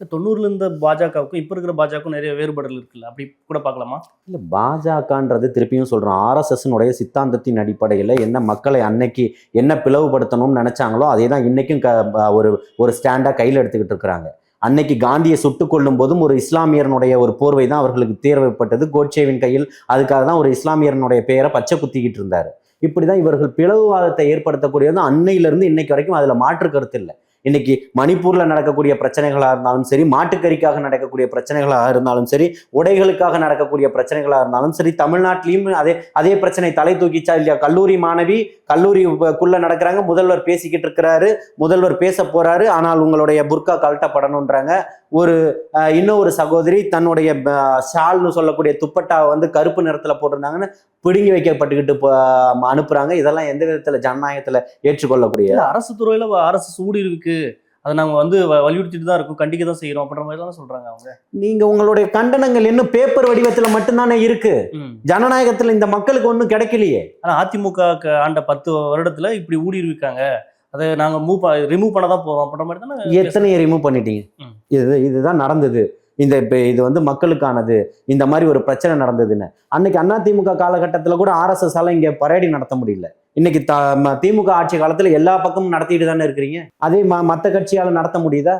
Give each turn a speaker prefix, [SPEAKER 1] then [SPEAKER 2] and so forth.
[SPEAKER 1] 90ல இருந்த பாஜகவுக்கும் இப்ப இருக்கிற பாஜகவுக்கும் நிறைய வேறுபாடுகள் இருக்குல்ல, அப்படி கூட பார்க்கலாமா?
[SPEAKER 2] இல்லை, பாஜகன்றது திருப்பியும் சொல்கிறோம், ஆர்எஸ்எஸ்னுடைய சித்தாந்தத்தின் அடிப்படையில் என்ன மக்களை அன்னைக்கு என்ன பிளவுபடுத்தணும்னு நினச்சாங்களோ அதே தான் இன்றைக்கும் ஒரு ஒரு ஸ்டாண்டாக கையில் எடுத்துக்கிட்டு இருக்கிறாங்க. அன்னைக்கு காந்தியை சுட்டு கொள்ளும் போதும் ஒரு இஸ்லாமியரனுடைய ஒரு போர்வை தான் அவர்களுக்கு தேர்வுப்பட்டது கோட்சேவின் கையில். அதுக்காக தான் ஒரு இஸ்லாமியரனுடைய பெயரை பச்சை குத்திக்கிட்டு இருந்தார். இப்படி தான் இவர்கள் பிளவுவாதத்தை ஏற்படுத்தக்கூடியது அன்னையிலிருந்து இன்னைக்கு வரைக்கும். அதில் மாற்று கருத்து இல்லை. இன்னைக்கு மணிப்பூர்ல நடக்கக்கூடிய பிரச்சனைகளாக இருந்தாலும் சரி, மாட்டுக்கறிக்காக நடக்கக்கூடிய பிரச்சனைகளாக இருந்தாலும் சரி, உடைகளுக்காக நடக்கக்கூடிய பிரச்சனைகளாக இருந்தாலும் சரி, தமிழ்நாட்டிலையும் அதே அதே பிரச்சனை தலை தூக்கிச்சா இல்லையா? கல்லூரி மாணவி கல்லூரிக்குள்ள நடக்கிறாங்க, முதல்வர் பேசிக்கிட்டு இருக்கிறாரு, முதல்வர் பேச போறாரு, ஆனால் உங்களுடைய புர்கா கழட்டப்படணுன்றாங்க. ஒரு இன்னொரு சகோதரி தன்னுடைய ஷால்னு சொல்லக்கூடிய துப்பட்டாவை வந்து கருப்பு நிறத்துல போட்டிருந்தாங்கன்னு பிடுங்கி வைக்கப்பட்டுக்கிட்டு அனுப்புறாங்க. இதெல்லாம் எந்த விதத்துல ஜனநாயகத்துல ஏற்றுக்கொள்ளக்கூடிய?
[SPEAKER 1] அரசு துறையில RSS ஊடுருவுக்கு அதை நாங்க வந்து வலியுறுத்திட்டு தான் இருக்கோம், கண்டிக்க தான் செய்யறோம் அப்படின்ற மாதிரி தான் சொல்றாங்க அவங்க.
[SPEAKER 2] நீங்க உங்களுடைய கண்டனங்கள் இன்னும் பேப்பர் வடிவத்துல மட்டும்தானே இருக்கு. ஜனநாயகத்துல இந்த மக்களுக்கு ஒண்ணும் கிடைக்கலையே.
[SPEAKER 1] ஆனா அதிமுக ஆண்ட 10 வருடத்துல இப்படி ஊடுருவிக்காங்க, அதை நாங்க ரிமூவ் பண்ண தான் போறோம் அப்படின்ற மாதிரி தானே.
[SPEAKER 2] எத்தனையை ரிமூவ் பண்ணிட்டீங்க? இதுதான் நடந்தது. இது வந்து மக்களுக்கானது, இந்த மாதிரி ஒரு பிரச்சனை நடந்ததுன்னு. அன்னைக்கு அதிமுக காலகட்டத்தில் கூட RSS-ஆல இங்க பரேடி நடத்த முடியல. இன்னைக்கு திமுக ஆட்சி காலத்துல எல்லா பக்கமும் நடத்திட்டு தானே இருக்கிறீங்க. அதே மற்ற கட்சியால நடத்த முடியுதா?